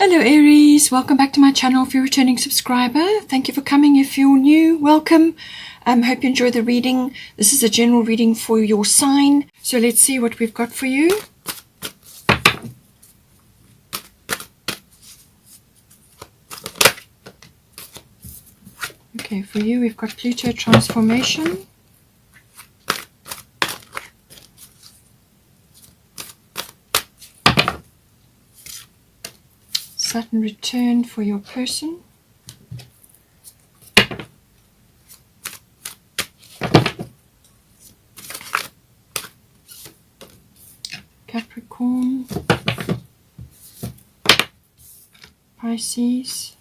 Hello Aries, welcome back to my channel. If you're a returning subscriber, thank you for coming. If you're new, welcome. Hope you enjoy the reading. This is a general reading for your sign. So let's see what we've got for you. Okay, for you we've got Pluto transformation. Saturn return for your person. Capricorn. Pisces.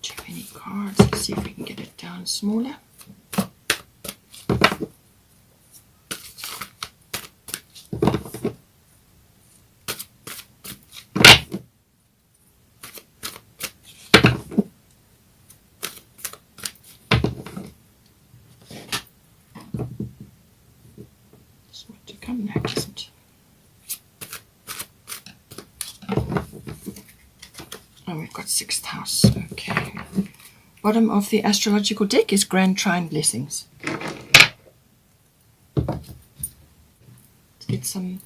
Too many cards. Let's see if we can get it down smaller. To come now, doesn't it? Oh, we've got 6th house. Okay. Bottom of the astrological deck is Grand Trine Blessings. Let's get some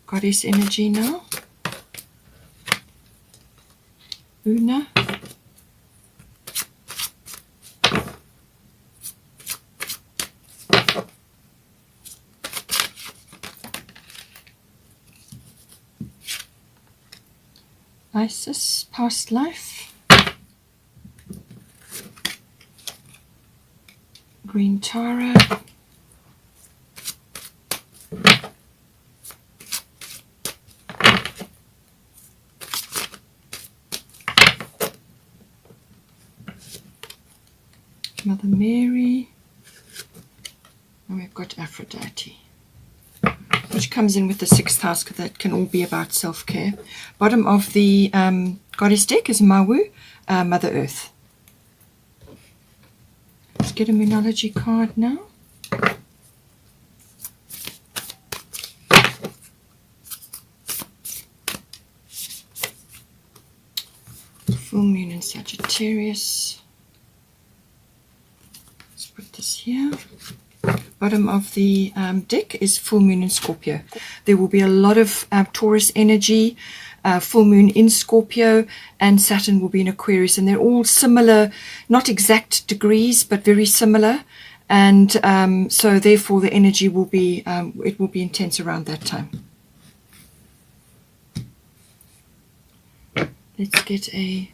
goddess energy now. Una. Isis, past life. Green Tara. Mother Mary. And we've got Aphrodite, which comes in with the 6th house, because that can all be about self-care. Bottom of the goddess deck is Mawu, Mother Earth. Let's get a Moonology card now. Full moon in Sagittarius. Let's put this here. Bottom of the deck is full moon in Scorpio. There will be a lot of Taurus energy, full moon in Scorpio, and Saturn will be in Aquarius, and they're all similar, not exact degrees, but very similar, and so therefore the energy will be it will be intense around that time. Let's get a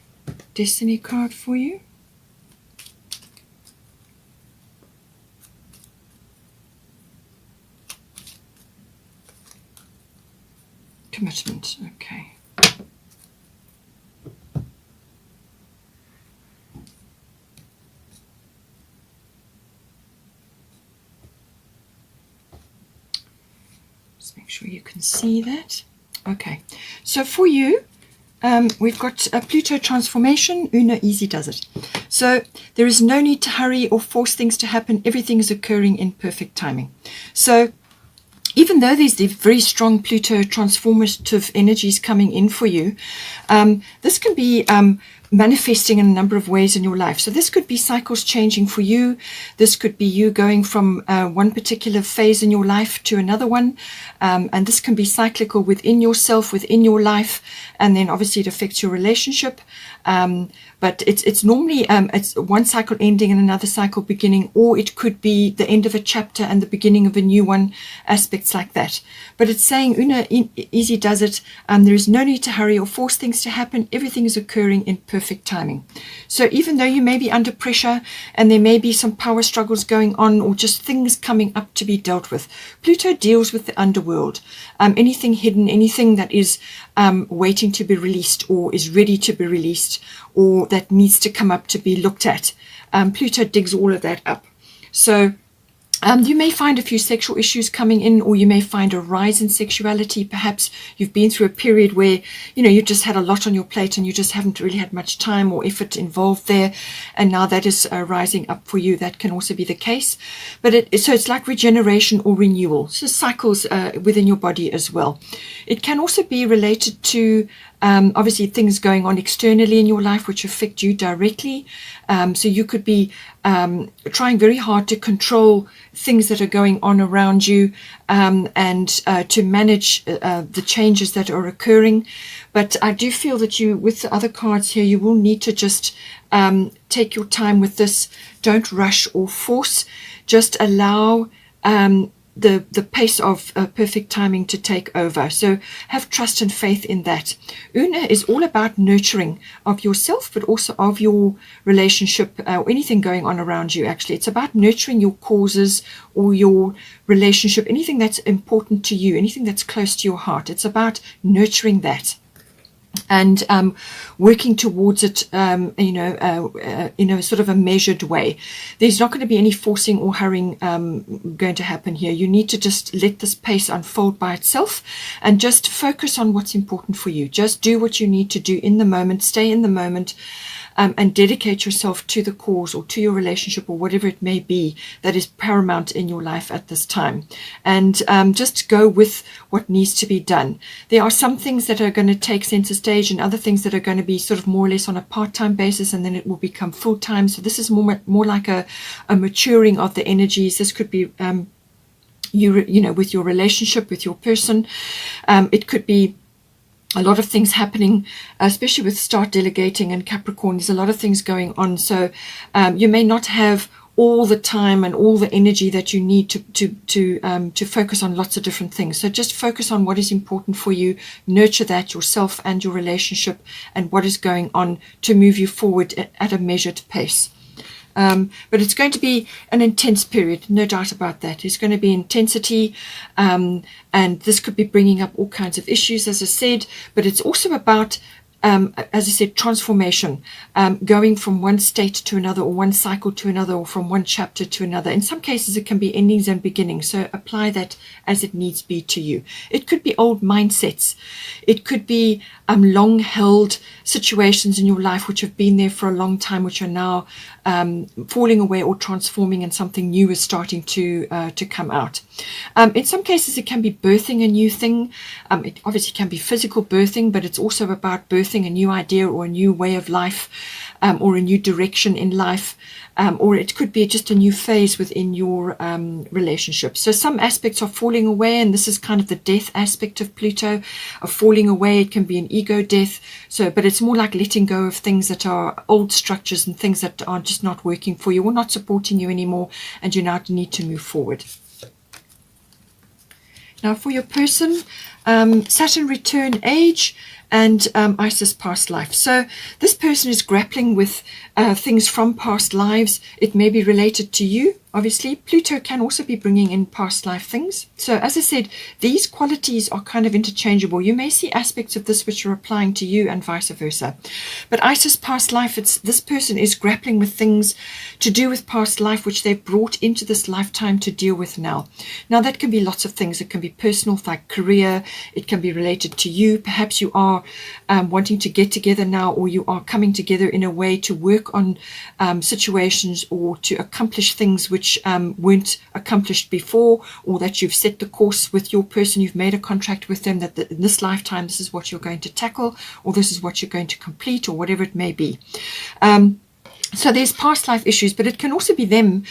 destiny card for you. Commitment, okay. Just make sure you can see that. Okay, so for you, we've got a Pluto transformation. Una, easy does it. So there is no need to hurry or force things to happen. Everything is occurring in perfect timing. So even though there's the very strong Pluto transformative energies coming in for you, this can be manifesting in a number of ways in your life. So this could be cycles changing for you. This could be you going from one particular phase in your life to another one. And this can be cyclical within yourself, within your life. And then obviously it affects your relationship. But it's normally it's one cycle ending and another cycle beginning, or it could be the end of a chapter and the beginning of a new one, aspects like that. But it's saying, Una, easy does it. There is no need to hurry or force things to happen. Everything is occurring in perfect timing. So even though you may be under pressure and there may be some power struggles going on, or just things coming up to be dealt with, Pluto deals with the underworld. Anything hidden, anything that is waiting to be released, or is ready to be released, or that needs to come up to be looked at. Pluto digs all of that up. So You may find a few sexual issues coming in, or you may find a rise in sexuality. Perhaps you've been through a period where, you just had a lot on your plate and you just haven't really had much time or effort involved there. And now that is rising up for you. That can also be the case. But so it's like regeneration or renewal. So cycles within your body as well. It can also be related to obviously things going on externally in your life which affect you directly. So you could be trying very hard to control things that are going on around you, and to manage the changes that are occurring. But I do feel that you, with the other cards here, you will need to just take your time with this. Don't rush or force. Just allow the pace of perfect timing to take over. So have trust and faith in that. Una is all about nurturing of yourself, but also of your relationship, or anything going on around you. Actually, it's about nurturing your causes or your relationship, anything that's important to you, anything that's close to your heart. It's about nurturing that and working towards it, in a sort of a measured way. There's not going to be any forcing or hurrying going to happen here. You need to just let this pace unfold by itself and just focus on what's important for you. Just do what you need to do in the moment, stay in the moment, and dedicate yourself to the cause or to your relationship or whatever it may be that is paramount in your life at this time. And just go with what needs to be done. There are some things that are going to take center stage and other things that are going to be sort of more or less on a part-time basis, and then it will become full-time. So this is more like a maturing of the energies. This could be with your relationship, with your person. It could be a lot of things happening, especially with start delegating and Capricorn. There's a lot of things going on. So you may not have all the time and all the energy that you need to focus on lots of different things. So just focus on what is important for you, nurture that yourself and your relationship and what is going on to move you forward at a measured pace. But it's going to be an intense period, no doubt about that. It's going to be intensity, and this could be bringing up all kinds of issues, as I said, but it's also about, as I said, transformation, going from one state to another, or one cycle to another, or from one chapter to another. In some cases, it can be endings and beginnings, so apply that as it needs be to you. It could be old mindsets. It could be long-held situations in your life which have been there for a long time, which are now falling away or transforming, and something new is starting to come out. In some cases, it can be birthing a new thing. It obviously can be physical birthing, but it's also about birthing a new idea or a new way of life, or a new direction in life. Or it could be just a new phase within your relationship. So some aspects are falling away, and this is kind of the death aspect of Pluto, of falling away. It can be an ego death, but it's more like letting go of things that are old structures and things that are just not working for you or not supporting you anymore, and you now need to move forward. Now for your person, Saturn return age and Isis past life. So this person is grappling with things from past lives. It may be related to you. Obviously, Pluto can also be bringing in past life things. So as I said, these qualities are kind of interchangeable. You may see aspects of this which are applying to you and vice versa. But Isis past life, this person is grappling with things to do with past life which they've brought into this lifetime to deal with now. Now that can be lots of things. It can be personal, like career. It can be related to you. Perhaps you are wanting to get together now, or you are coming together in a way to work on situations or to accomplish things which weren't accomplished before, or that you've set the course with your person. You've made a contract with them that in this lifetime this is what you're going to tackle, or this is what you're going to complete, or whatever it may be. So there's past life issues, but it can also be them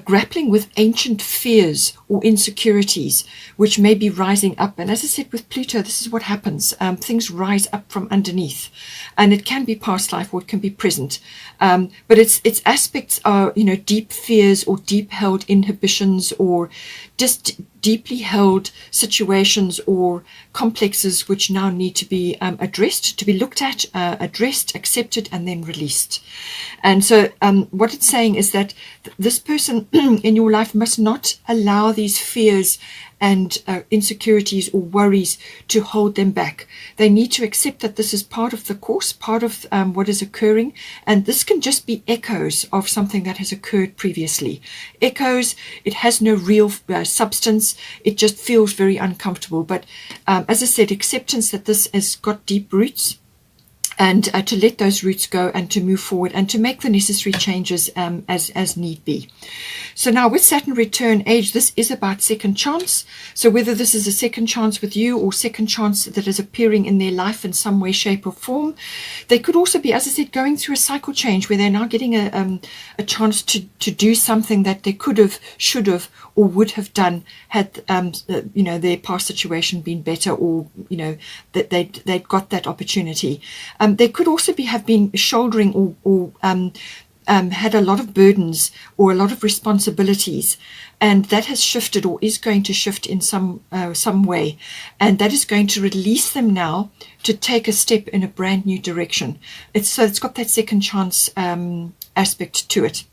grappling with ancient fears or insecurities which may be rising up. And as I said with Pluto, this is what happens. Things rise up from underneath, and it can be past life or it can be present. But its aspects are, deep fears or deep held inhibitions, or just deeply held situations or complexes which now need to be addressed, to be looked at, addressed, accepted, and then released. And so what it's saying is that this person in your life must not allow these fears and insecurities or worries to hold them back. They need to accept that this is part of the course, part of what is occurring, and this can just be echoes of something that has occurred previously. Echoes, it has no real substance, it just feels very uncomfortable. But as I said, acceptance that this has got deep roots, and to let those roots go and to move forward and to make the necessary changes as need be. So now with Saturn return age, this is about second chance. So whether this is a second chance with you or second chance that is appearing in their life in some way, shape or form, they could also be, as I said, going through a cycle change where they're now getting a chance to do something that they could have, should have, or would have done had their past situation been better, or that they'd got that opportunity. They could also have been shouldering or had a lot of burdens or a lot of responsibilities, and that has shifted or is going to shift in some way, and that is going to release them now to take a step in a brand new direction. It's got that second chance aspect to it.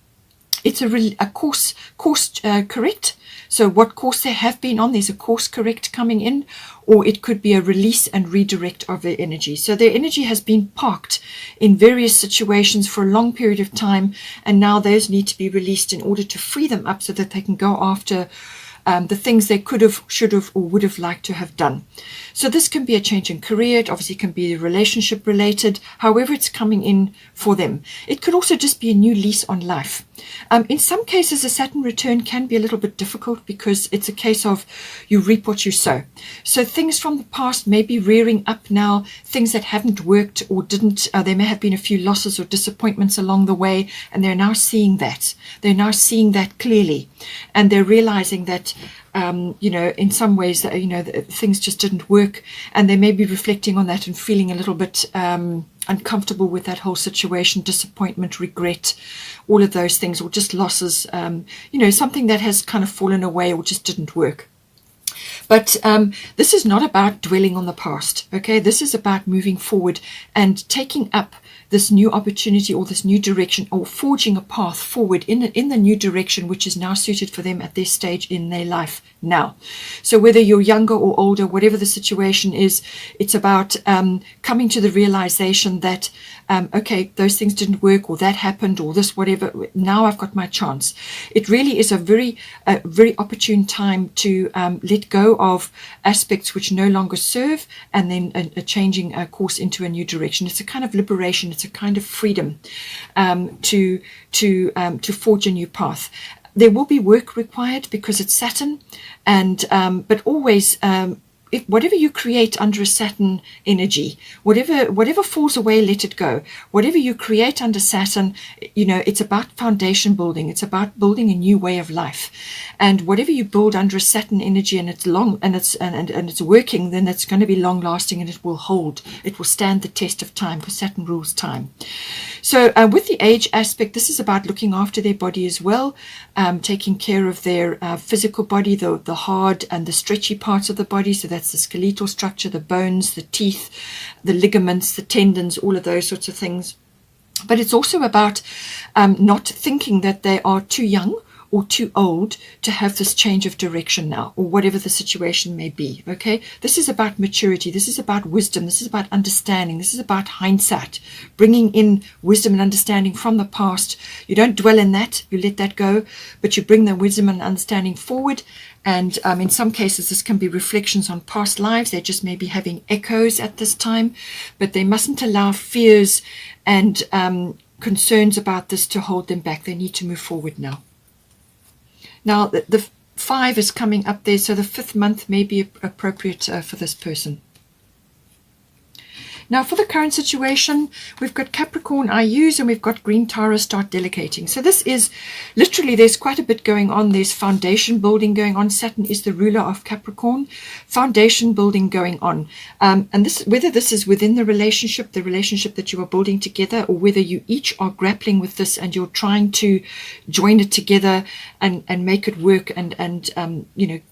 It's a course correct. So what course they have been on, there's a course correct coming in, or it could be a release and redirect of their energy. So their energy has been parked in various situations for a long period of time, and now those need to be released in order to free them up so that they can go after the things they could have, should have, or would have liked to have done. So this can be a change in career. It obviously can be relationship related, however it's coming in for them. It could also just be a new lease on life. In some cases, a Saturn return can be a little bit difficult because it's a case of you reap what you sow. So things from the past may be rearing up now, things that haven't worked or didn't. There may have been a few losses or disappointments along the way, and they're now seeing that. They're now seeing that clearly, and they're realizing that in some ways that things just didn't work, and they may be reflecting on that and feeling a little bit uncomfortable with that whole situation, disappointment, regret, all of those things, or just losses, something that has kind of fallen away or just didn't work. But this is not about dwelling on the past, okay? This is about moving forward and taking up this new opportunity or this new direction, or forging a path forward in the new direction which is now suited for them at this stage in their life now. So whether you're younger or older, whatever the situation is, it's about coming to the realization that okay, those things didn't work, or that happened, or this, whatever, now I've got my chance. It really is a very opportune time to let go of aspects which no longer serve, and then a changing course into a new direction. It's a kind of liberation. It's a kind of freedom to forge a new path. There will be work required because it's Saturn, and but always whatever you create under a Saturn energy, whatever falls away, let it go. Whatever you create under Saturn, it's about foundation building. It's about building a new way of life. And whatever you build under a Saturn energy, and it's long and it's working, then it's going to be long lasting, and it will hold. It will stand the test of time, because Saturn rules time. So with the age aspect, this is about looking after their body as well, taking care of their physical body, the hard and the stretchy parts of the body. So that's the skeletal structure, the bones, the teeth, the ligaments, the tendons, all of those sorts of things. But it's also about not thinking that they are too young or too old to have this change of direction now, or whatever the situation may be. Okay, this is about maturity. This is about wisdom. This is about understanding. This is about hindsight, bringing in wisdom and understanding from the past. You don't dwell in that, you let that go, but you bring the wisdom and understanding forward. And in some cases, this can be reflections on past lives. They just may be having echoes at this time, but they mustn't allow fears and concerns about this to hold them back. They need to move forward now. Now, the 5 is coming up there, so the 5th month may be appropriate for this person. Now, for the current situation, we've got Capricorn I use, and we've got Green Taurus start delegating. So this is literally, there's quite a bit going on. There's foundation building going on. Saturn is the ruler of Capricorn. Foundation building going on. And this, whether this is within the relationship that you are building together, or whether you each are grappling with this and you're trying to join it together and make it work and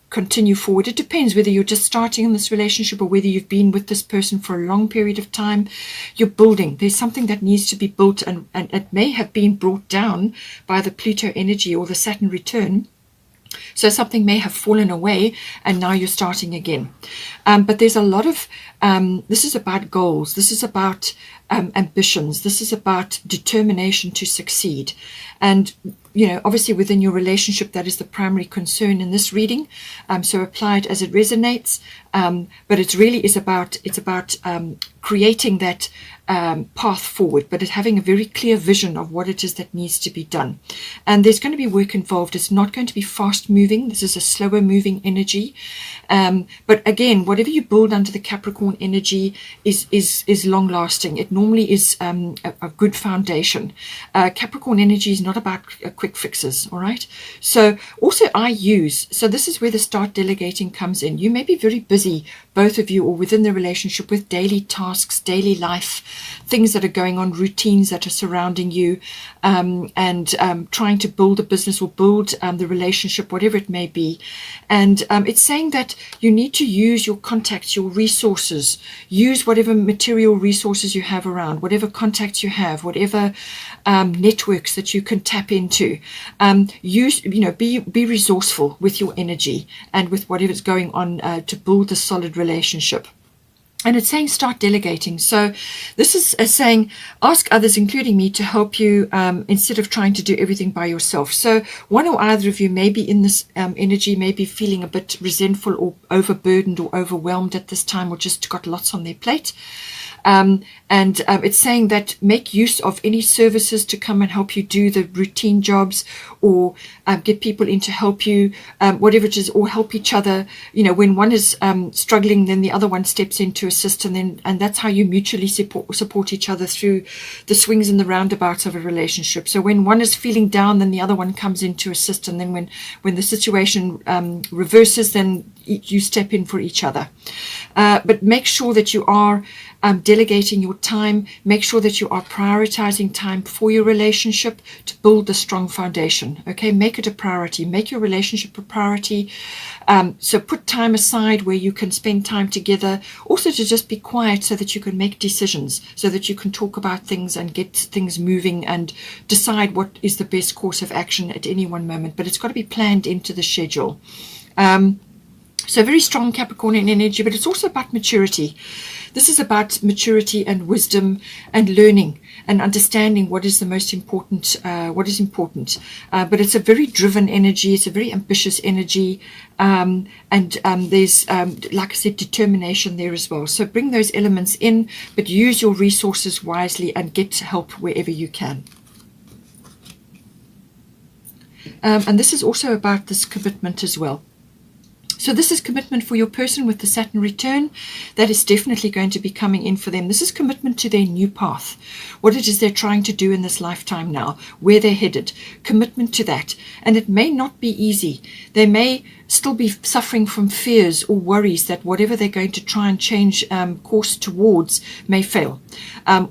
continue forward. It depends whether you're just starting in this relationship or whether you've been with this person for a long period of time. You're building. There's something that needs to be built, and it may have been brought down by the Pluto energy or the Saturn return. So something may have fallen away and now you're starting again. But there's a lot of, this is about goals. This is about ambitions. This is about determination to succeed. And, you know, obviously within your relationship, that is the primary concern in this reading. So apply it as it resonates. But it really is about, creating that path forward, but it having a very clear vision of what it is that needs to be done. And there's going to be work involved. It's not going to be fast moving. This is a slower moving energy. But again, whatever you build under the Capricorn energy is long lasting. It normally is a good foundation. Capricorn energy is not about quick fixes. All right. So also so this is where the start delegating comes in. You may be very busy, both of you, or within the relationship, with daily tasks, daily life, things that are going on, routines that are surrounding you, and trying to build a business or build the relationship, whatever it may be. And it's saying that you need to use your contacts, your resources, use whatever material resources you have around, whatever contacts you have, whatever networks that you can tap into. Be resourceful with your energy and with whatever's going on to build a solid relationship. And it's saying start delegating. So this is saying ask others, including me, to help you instead of trying to do everything by yourself. So one or either of you may be in this energy, may be feeling a bit resentful or overburdened or overwhelmed at this time, or just got lots on their plate. It's saying that make use of any services to come and help you do the routine jobs, or get people in to help you, whatever it is, or help each other. You know, when one is struggling, then the other one steps in to assist, and that's how you mutually support each other through the swings and the roundabouts of a relationship. So when one is feeling down, then the other one comes in to assist, and then when the situation reverses, then you step in for each other. But make sure that you are delegating your time. Make sure that you are prioritizing time for your relationship to build a strong foundation. Okay, make it a priority. Make your relationship a priority. So put time aside where you can spend time together. Also to just be quiet so that you can make decisions, so that you can talk about things and get things moving and decide what is the best course of action at any one moment. But it's got to be planned into the schedule. So very strong Capricornian energy, but it's also about maturity. This is about maturity and wisdom and learning and understanding what is the most important, what is important. But it's a very driven energy. It's a very ambitious energy. There's, like I said, determination there as well. So bring those elements in, but use your resources wisely and get help wherever you can. And this is also about this commitment as well. So this is commitment for your person with the Saturn return. That is definitely going to be coming in for them. This is commitment to their new path, what it is they're trying to do in this lifetime now, where they're headed, commitment to that. And it may not be easy. They may still be suffering from fears or worries that whatever they're going to try and change course towards may fail.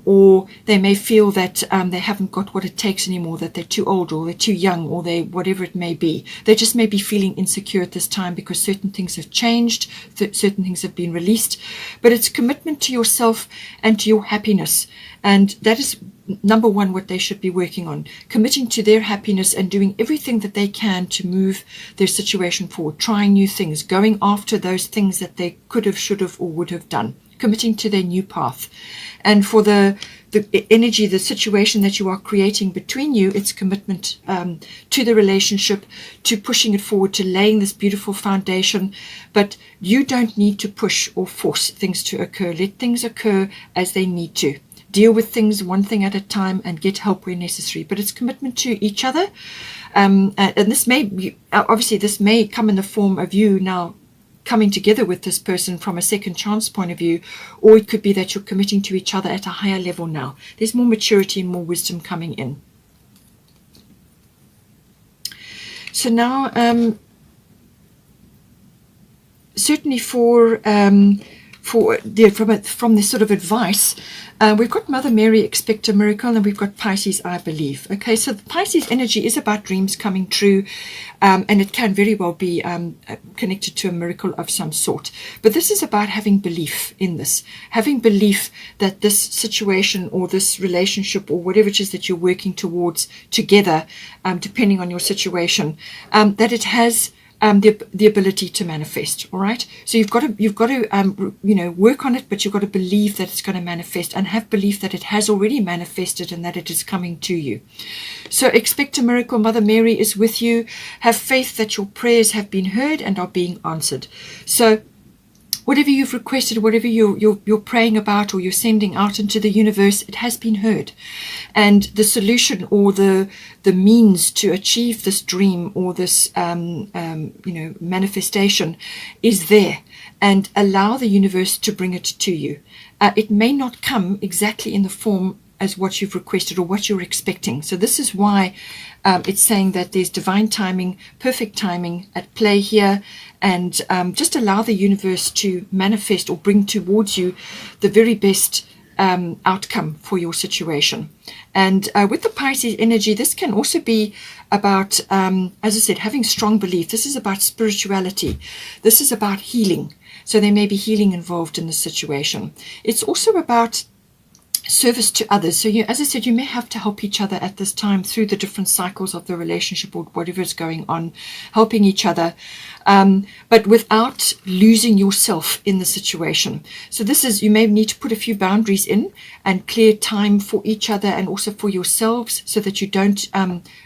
Or they may feel that they haven't got what it takes anymore, that they're too old or they're too young, or they whatever it may be. They just may be feeling insecure at this time because certain things have changed, certain things have been released. But it's commitment to yourself and to your happiness. And that is number one, what they should be working on, committing to their happiness and doing everything that they can to move their situation forward, trying new things, going after those things that they could have, should have, or would have done, committing to their new path. And for the energy, the situation that you are creating between you, it's commitment to the relationship, to pushing it forward, to laying this beautiful foundation. But you don't need to push or force things to occur. Let things occur as they need to. Deal with things one thing at a time and get help where necessary. But it's commitment to each other. And this may, obviously, this may come in the form of you now coming together with this person from a second chance point of view, or it could be that you're committing to each other at a higher level now. There's more maturity and more wisdom coming in. So now, certainly for from this sort of advice, we've got Mother Mary, expect a miracle, and we've got Pisces, I believe. Okay, so the Pisces energy is about dreams coming true, and it can very well be connected to a miracle of some sort. But this is about having belief in this, having belief that this situation or this relationship or whatever it is that you're working towards together, depending on your situation, that it has the ability to manifest. All right, so you've got to work on it, but you've got to believe that it's going to manifest, and have belief that it has already manifested and that it is coming to you. So expect a miracle. Mother Mary is with you. Have faith that your prayers have been heard and are being answered. So whatever you've requested, whatever you're praying about or you're sending out into the universe, it has been heard. And the solution or the means to achieve this dream or this manifestation is there. And allow the universe to bring it to you. It may not come exactly in the form as what you've requested or what you're expecting. So this is why it's saying that there's divine timing, perfect timing at play here, and just allow the universe to manifest or bring towards you the very best outcome for your situation. And with the Pisces energy, this can also be about, as I said, having strong belief. This is about spirituality. This is about healing. So there may be healing involved in the situation. It's also about service to others. So as I said, you may have to help each other at this time through the different cycles of the relationship or whatever is going on, helping each other, but without losing yourself in the situation. So this is, you may need to put a few boundaries in and clear time for each other and also for yourselves, so that you don't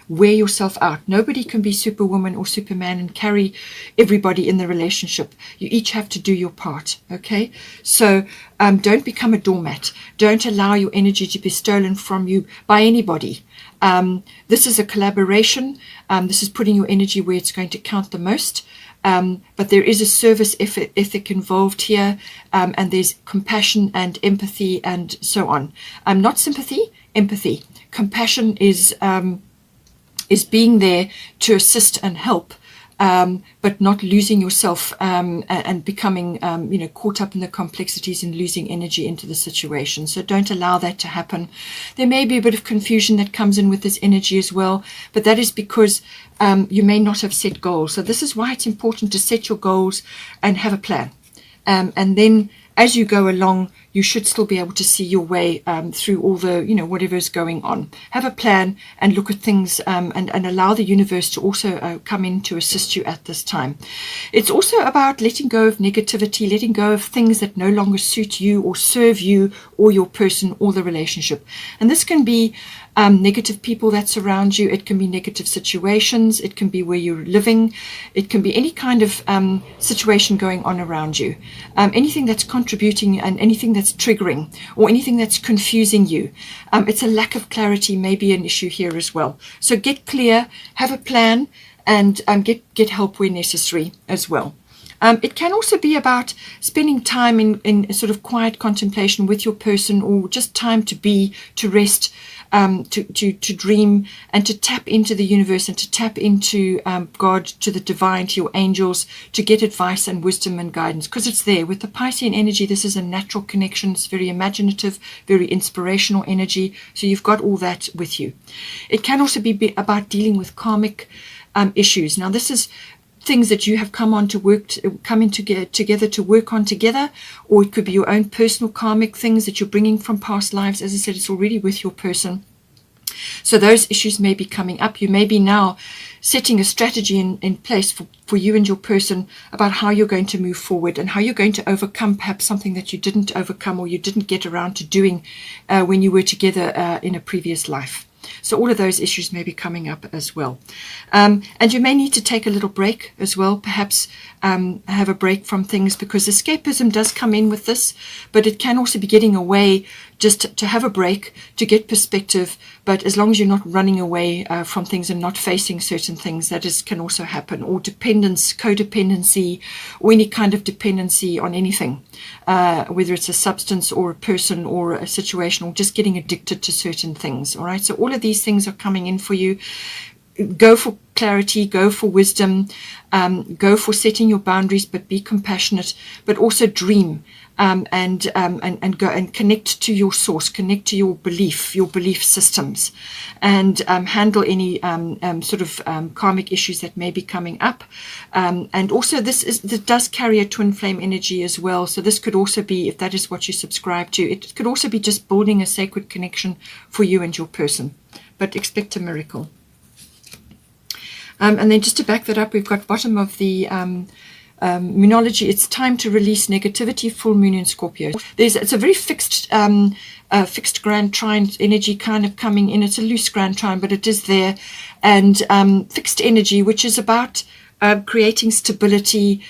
wear yourself out. Nobody can be Superwoman or Superman and carry everybody in the relationship. You each have to do your part. Okay, so don't become a doormat. Don't allow your energy to be stolen from you by anybody. This is a collaboration. This is putting your energy where it's going to count the most. But there is a service ethic involved here, and there's compassion and empathy and so on. Not sympathy, empathy. Compassion is being there to assist and help, but not losing yourself and becoming caught up in the complexities and losing energy into the situation. So don't allow that to happen. There may be a bit of confusion that comes in with this energy as well, but that is because you may not have set goals. So this is why it's important to set your goals and have a plan. And then as you go along, you should still be able to see your way through all the, whatever is going on. Have a plan and look at things and allow the universe to also come in to assist you at this time. It's also about letting go of negativity, letting go of things that no longer suit you or serve you or your person or the relationship. And this can be negative people that surround you. It can be negative situations. It can be where you're living. It can be any kind of situation going on around you. Anything that's contributing and anything that's triggering or anything that's confusing you. It's a lack of clarity may be an issue here as well. So get clear, have a plan, and get help where necessary as well. It can also be about spending time in sort of quiet contemplation with your person, or just time to be, to rest, to dream, and to tap into the universe and to tap into God, to the divine, to your angels, to get advice and wisdom and guidance, because it's there. With the Piscean energy, this is a natural connection. It's very imaginative, very inspirational energy. So you've got all that with you. It can also be about dealing with karmic issues. Now, this is things that you have come in together to work on together, or it could be your own personal karmic things that you're bringing from past lives. As I said, it's already with your person. So those issues may be coming up. You may be now setting a strategy in place for you and your person about how you're going to move forward and how you're going to overcome perhaps something that you didn't overcome or you didn't get around to doing when you were together in a previous life. So all of those issues may be coming up as well. And you may need to take a little break as well, perhaps have a break from things, because escapism does come in with this, but it can also be getting away, just to have a break, to get perspective. But as long as you're not running away from things and not facing certain things, that can also happen. Or dependence, codependency, or any kind of dependency on anything, whether it's a substance or a person or a situation, or just getting addicted to certain things. All right, so all of these things are coming in for you. go for clarity, go for wisdom, go for setting your boundaries, but be compassionate, but also dream, and go and connect to your source, connect to your belief systems, and handle any sort of karmic issues that may be coming up. And also this does carry a twin flame energy as well. So this could also be, if that is what you subscribe to, it could also be just building a sacred connection for you and your person. But expect a miracle. And then just to back that up, we've got bottom of the Moonology. It's time to release negativity. Full moon in Scorpio. It's a very fixed grand trine energy kind of coming in. It's a loose grand trine, but it is there, and fixed energy, which is about creating stability,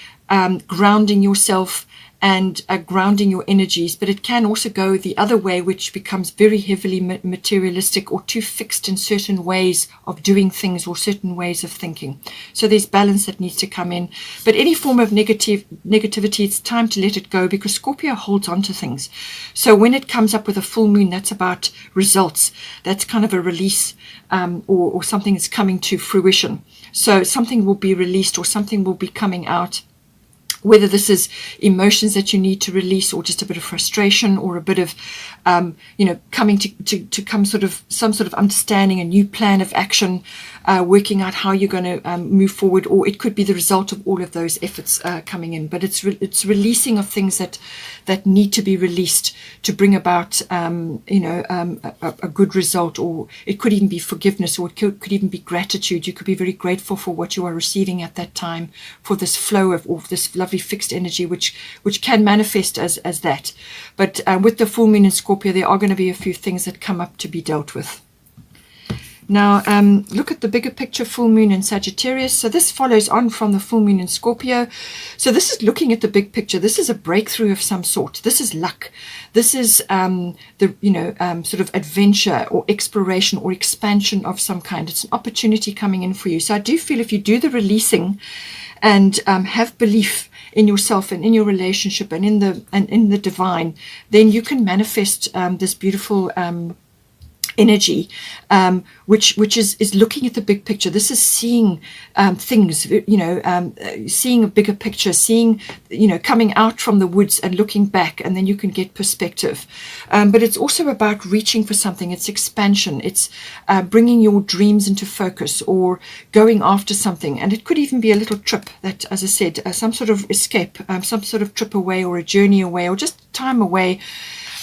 grounding yourself, and grounding your energies. But it can also go the other way, which becomes very heavily materialistic or too fixed in certain ways of doing things or certain ways of thinking. So there's balance that needs to come in. But any form of negativity, it's time to let it go, because Scorpio holds on to things. So when it comes up with a full moon, that's about results. That's kind of a release, or something is coming to fruition. So something will be released, or something will be coming out. Whether this is emotions that you need to release, or just a bit of frustration, or a bit of, coming to come some sort of understanding, a new plan of action, working out how you're going to move forward, or it could be the result of all of those efforts coming in. But it's releasing of things that need to be released to bring about, a good result, or it could even be forgiveness, or it could even be gratitude. You could be very grateful for what you are receiving at that time, for this flow of this lovely fixed energy, which can manifest as that. But with the full moon in Scorpio, there are going to be a few things that come up to be dealt with. Now, look at the bigger picture, full moon in Sagittarius. So this follows on from the full moon in Scorpio. So this is looking at the big picture. This is a breakthrough of some sort. This is luck. This is sort of adventure or exploration or expansion of some kind. It's an opportunity coming in for you. So I do feel if you do the releasing and have belief in yourself and in your relationship and in the divine, then you can manifest this beautiful energy, which is looking at the big picture. This is seeing things, seeing a bigger picture, seeing, coming out from the woods and looking back, and then you can get perspective. But it's also about reaching for something. It's expansion. It's bringing your dreams into focus, or going after something. And it could even be a little trip that, as I said, some sort of escape, some sort of trip away, or a journey away, or just time away,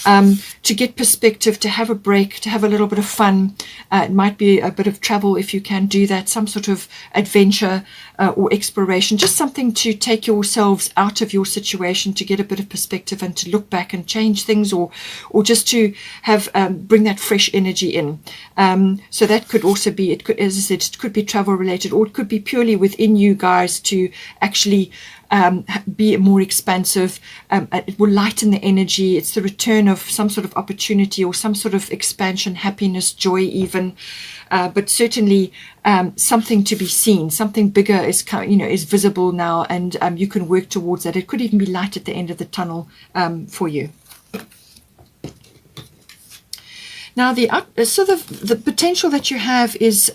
to get perspective, to have a break, to have a little bit of fun. It might be a bit of travel if you can do that, some sort of adventure or exploration, just something to take yourselves out of your situation, to get a bit of perspective and to look back and change things, or just to have bring that fresh energy in. So that could also be, it could, as I said, it could be travel related, or it could be purely within you guys to actually be more expansive. It will lighten the energy. It's the return of some sort of opportunity, or some sort of expansion, happiness, joy even, but certainly something to be seen. Something bigger is visible now, and you can work towards that. It could even be light at the end of the tunnel for you. Now, the potential that you have is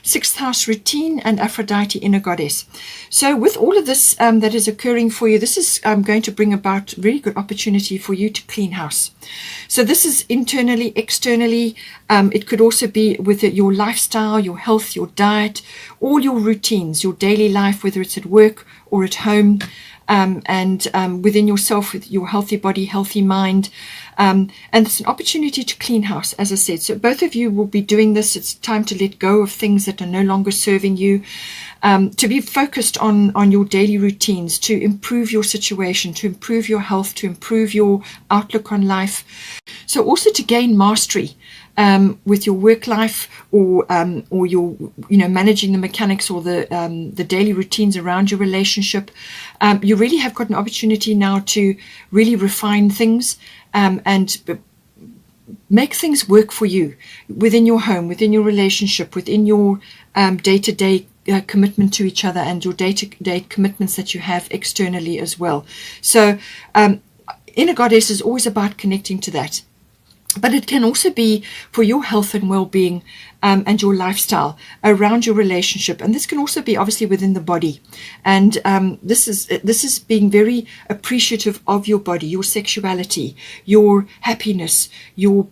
sixth house routine and Aphrodite, inner goddess. So with all of this that is occurring for you, this is going to bring about really good opportunity for you to clean house. So this is internally, externally. It could also be with your lifestyle, your health, your diet, all your routines, your daily life, whether it's at work or at home. And within yourself, with your healthy body, healthy mind. And it's an opportunity to clean house, as I said. So both of you will be doing this. It's time to let go of things that are no longer serving you, to be focused on your daily routines, to improve your situation, to improve your health, to improve your outlook on life. So also to gain mastery with your work life, or your managing the mechanics, or the daily routines around your relationship. You really have got an opportunity now to really refine things and make things work for you within your home, within your relationship, within your day-to-day commitment to each other, and your day-to-day commitments that you have externally as well. So inner goddess is always about connecting to that. But it can also be for your health and well-being, and your lifestyle around your relationship. And this can also be obviously within the body. And this is being very appreciative of your body, your sexuality, your happiness, your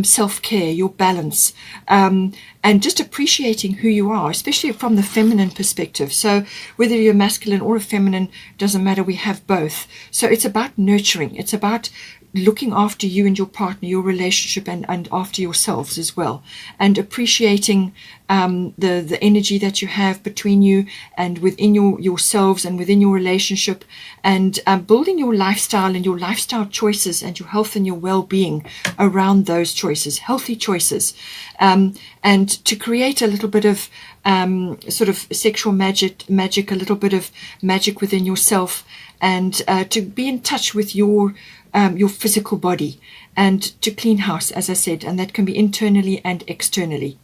self-care, your balance, and just appreciating who you are, especially from the feminine perspective. So whether you're masculine or a feminine, doesn't matter, we have both. So it's about nurturing. It's about looking after you and your partner, your relationship, and after yourselves as well, and appreciating the energy that you have between you and within yourselves and within your relationship, and building your lifestyle and your lifestyle choices and your health and your well-being around those choices, healthy choices, and to create a little bit of sort of sexual magic, a little bit of magic within yourself, and to be in touch with your physical body, and to clean house, as I said, and that can be internally and externally.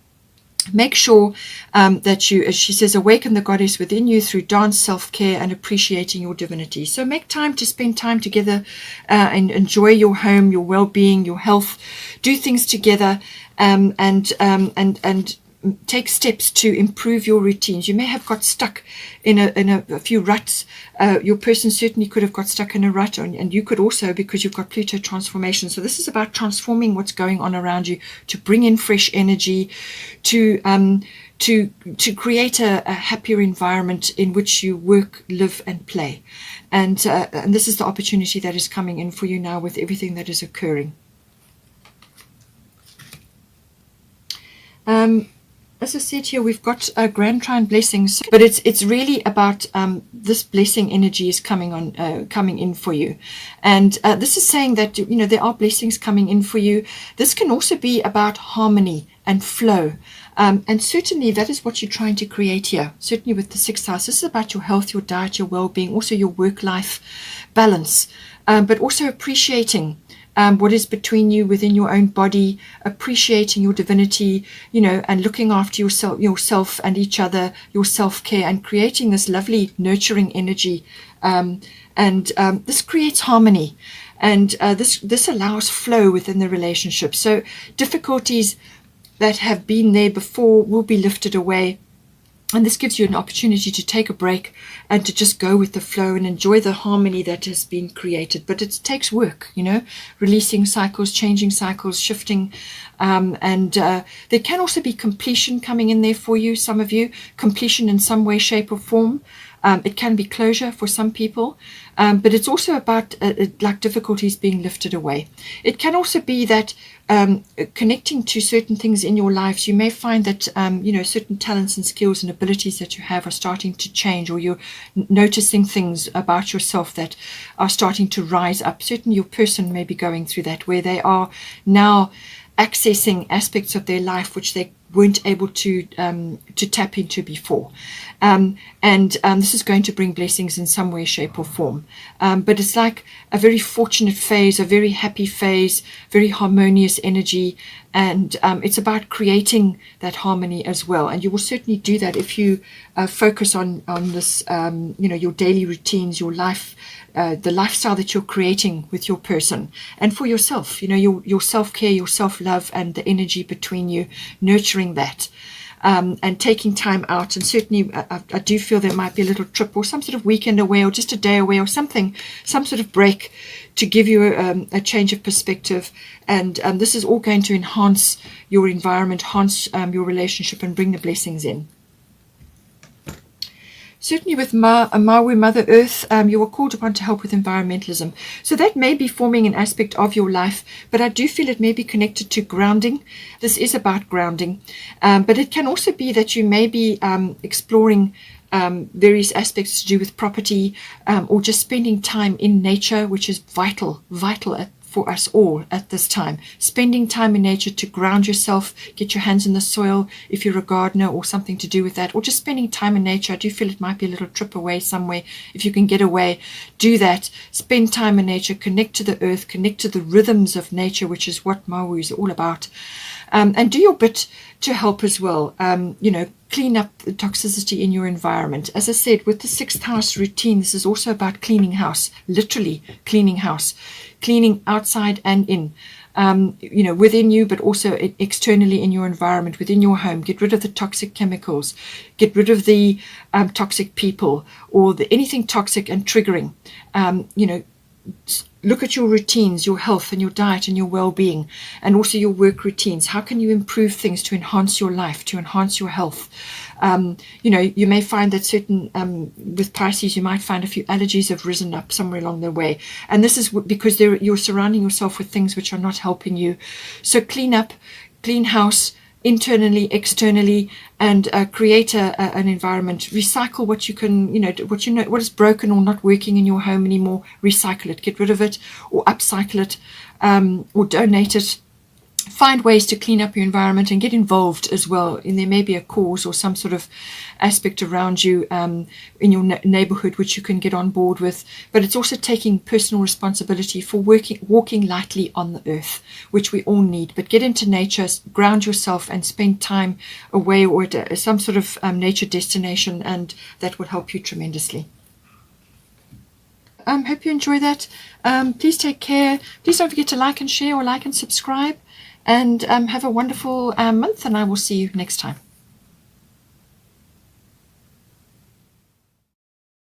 Make sure that you, as she says, awaken the goddess within you through dance, self-care, and appreciating your divinity. So make time to spend time together and enjoy your home, your well-being, your health. Do things together, and take steps to improve your routines. You may have got stuck in a few ruts. Your person certainly could have got stuck in a rut, and you could also, because you've got Pluto transformation. So this is about transforming what's going on around you, to bring in fresh energy, to create a happier environment in which you work, live, and play. And this is the opportunity that is coming in for you now with everything that is occurring. As I said here, we've got a grand trine blessings, but it's really about this blessing energy is coming in for you, and this is saying that there are blessings coming in for you. This can also be about harmony and flow, and certainly that is what you're trying to create here. Certainly with the sixth house, this is about your health, your diet, your well-being, also your work-life balance, but also appreciating what is between you within your own body, appreciating your divinity, and looking after yourself and each other, your self-care, and creating this lovely nurturing energy. This creates harmony, and this allows flow within the relationship. So difficulties that have been there before will be lifted away. And this gives you an opportunity to take a break and to just go with the flow and enjoy the harmony that has been created. But it takes work, releasing cycles, changing cycles, shifting. And there can also be completion coming in there for you, some of you, completion in some way, shape or form. It can be closure for some people, but it's also about like difficulties being lifted away. It can also be that connecting to certain things in your lives, you may find that certain talents and skills and abilities that you have are starting to change, or you're noticing things about yourself that are starting to rise up. Certainly your person may be going through that, where they are now accessing aspects of their life which they weren't able to tap into before, and this is going to bring blessings in some way, shape or form, but it's like a very fortunate phase, a very happy phase, very harmonious energy, and it's about creating that harmony as well. And you will certainly do that if you focus on this, your daily routines, your life, the lifestyle that you're creating with your person, and for yourself, your self-care, your self-love, and the energy between you, nurturing that, and taking time out. And certainly I do feel there might be a little trip or some sort of weekend away, or just a day away, or something, some sort of break to give you a change of perspective. And this is all going to enhance your environment, enhance your relationship, and bring the blessings in. Certainly with Maui, Mother Earth, you are called upon to help with environmentalism. So that may be forming an aspect of your life, but I do feel it may be connected to grounding. This is about grounding. But it can also be that you may be exploring various aspects to do with property, or just spending time in nature, which is vital for us all at this time. Spending time in nature to ground yourself, get your hands in the soil if you're a gardener or something to do with that, or just spending time in nature. I do feel it might be a little trip away somewhere. If you can get away, do that. Spend time in nature, connect to the earth, connect to the rhythms of nature, which is what Maui is all about. And do your bit to help as well. Clean up the toxicity in your environment. As I said, with the sixth house routine, this is also about cleaning house, literally cleaning house, cleaning outside and in. within you, but also externally in your environment, within your home. Get rid of the toxic chemicals, get rid of the toxic people, or anything toxic and triggering. Look at your routines, your health and your diet and your well-being, and also your work routines. How can you improve things to enhance your life, to enhance your health? You may find that with Pisces, you might find a few allergies have risen up somewhere along the way. And this is because you're surrounding yourself with things which are not helping you. So clean up, clean house, internally, externally, and create an environment. Recycle what you can, what is broken or not working in your home anymore. Recycle it, get rid of it, or upcycle it, or donate it. Find ways to clean up your environment and get involved as well. And there may be a cause or some sort of aspect around you in your neighborhood which you can get on board with. But it's also taking personal responsibility for walking lightly on the earth, which we all need. But get into nature, ground yourself, and spend time away or at some sort of nature destination, and that will help you tremendously. Hope you enjoy that. Please take care. Please don't forget to like and share, or like and subscribe. And have a wonderful month, and I will see you next time.